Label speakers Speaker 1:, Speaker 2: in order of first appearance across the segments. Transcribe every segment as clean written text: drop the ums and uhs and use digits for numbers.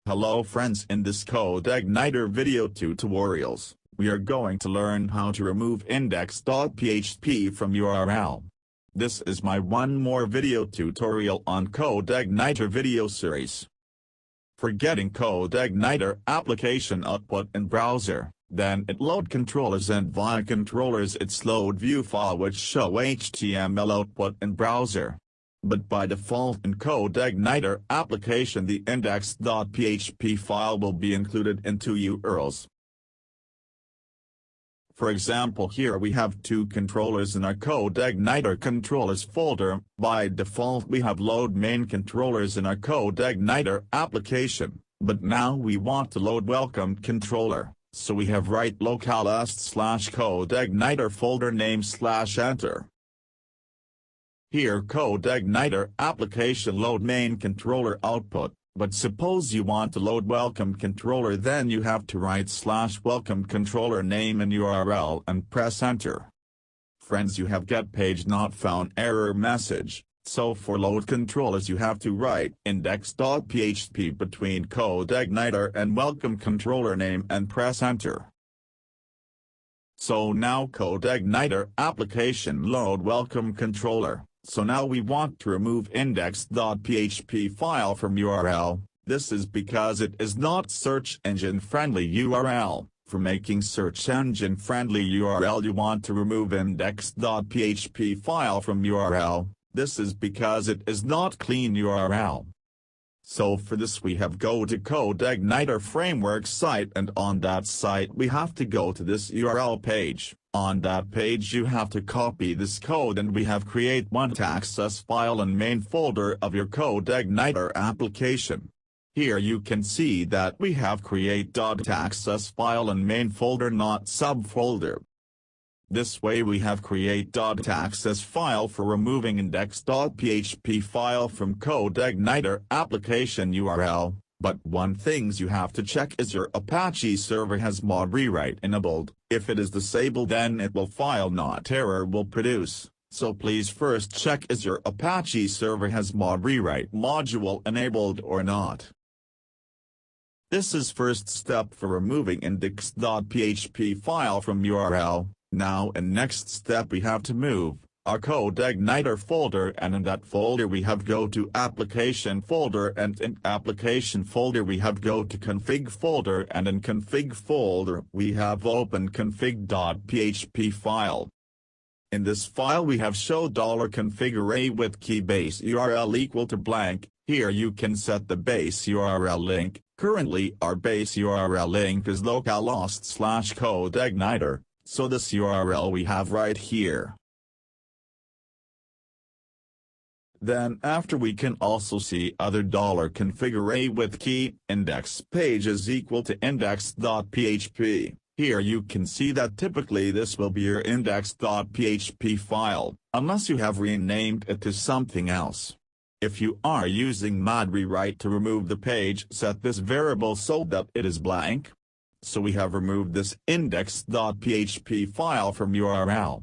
Speaker 1: Hello friends, in this Codeigniter video tutorials, we are going to learn how to remove index.php from URL. This is my one more video tutorial on Codeigniter video series. For getting Codeigniter application output in browser, then it load controllers, and via controllers its load view file which show HTML output in browser. But by default in Codeigniter application the index.php file will be included in two URLs. For example, here we have two controllers in our Codeigniter controllers folder. By default we have load main controllers in our Codeigniter application, but now we want to load welcome controller, so we have write localhost/Codeigniter folder name /enter. Here Codeigniter application load main controller output, but suppose you want to load welcome controller, then you have to write /welcome controller name in URL and press enter. Friends, you have get page not found error message, so for load controllers you have to write index.php between Codeigniter and welcome controller name and press enter. So now Codeigniter application load welcome controller. So now we want to remove index.php file from URL. This is because it is not search engine friendly URL. For making search engine friendly URL you want to remove index.php file from URL. This is because it is not clean URL. So for this we have go to Codeigniter framework site, and on that site we have to go to this URL page. On that page you have to copy this code, and we have create one access file in main folder of your Codeigniter application. Here you can see that we have create.access file in main folder, not subfolder. This way we have create.access file for removing index.php file from Codeigniter application URL. But one things you have to check is your Apache server has mod rewrite enabled. If it is disabled then it will file not error will produce. So please first check is your Apache server has mod rewrite module enabled or not. This is first step for removing index.php file from URL. Now in next step we have to move our Codeigniter folder, and in that folder we have go to application folder, and in application folder we have go to config folder, and in config folder we have open config.php file. In this file we have show $config array with key base URL equal to blank. Here you can set the base URL link. Currently our base URL link is localhost/Codeigniter, so this URL we have right here. Then after we can also see other $config array with key index page is equal to index.php. Here you can see that typically this will be your index.php file, unless you have renamed it to something else. If you are using mod rewrite to remove the page, set this variable so that it is blank. So we have removed this index.php file from URL.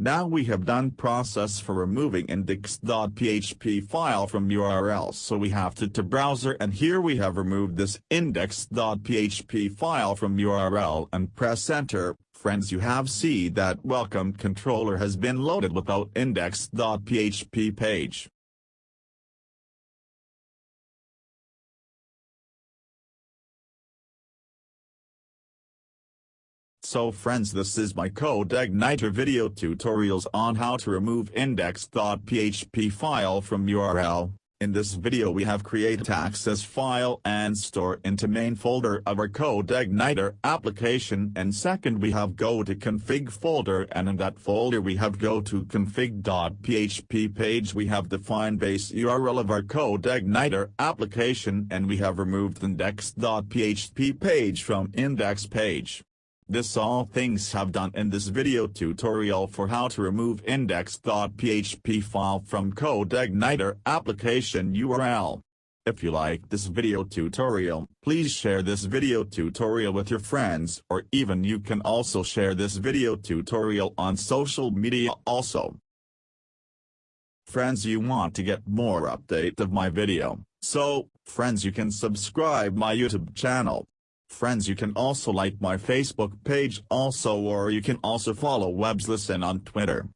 Speaker 1: Now we have done process for removing index.php file from URL, so we have to browser, and here we have removed this index.php file from URL and press enter. Friends, you have seen that welcome controller has been loaded without index.php page. So friends, this is my Codeigniter video tutorials on how to remove index.php file from URL. In this video we have create access file and store into main folder of our Codeigniter application, and second we have go to config folder, and in that folder we have go to config.php page. We have defined base URL of our Codeigniter application, and we have removed index.php page from index page. This all things have done in this video tutorial for how to remove index.php file from Codeigniter application URL. If you like this video tutorial, please share this video tutorial with your friends, or even you can also share this video tutorial on social media also. Friends, you want to get more update of my video, so, friends, you can subscribe my YouTube channel. Friends, you can also like my Facebook page also, or you can also follow Webs Listen on Twitter.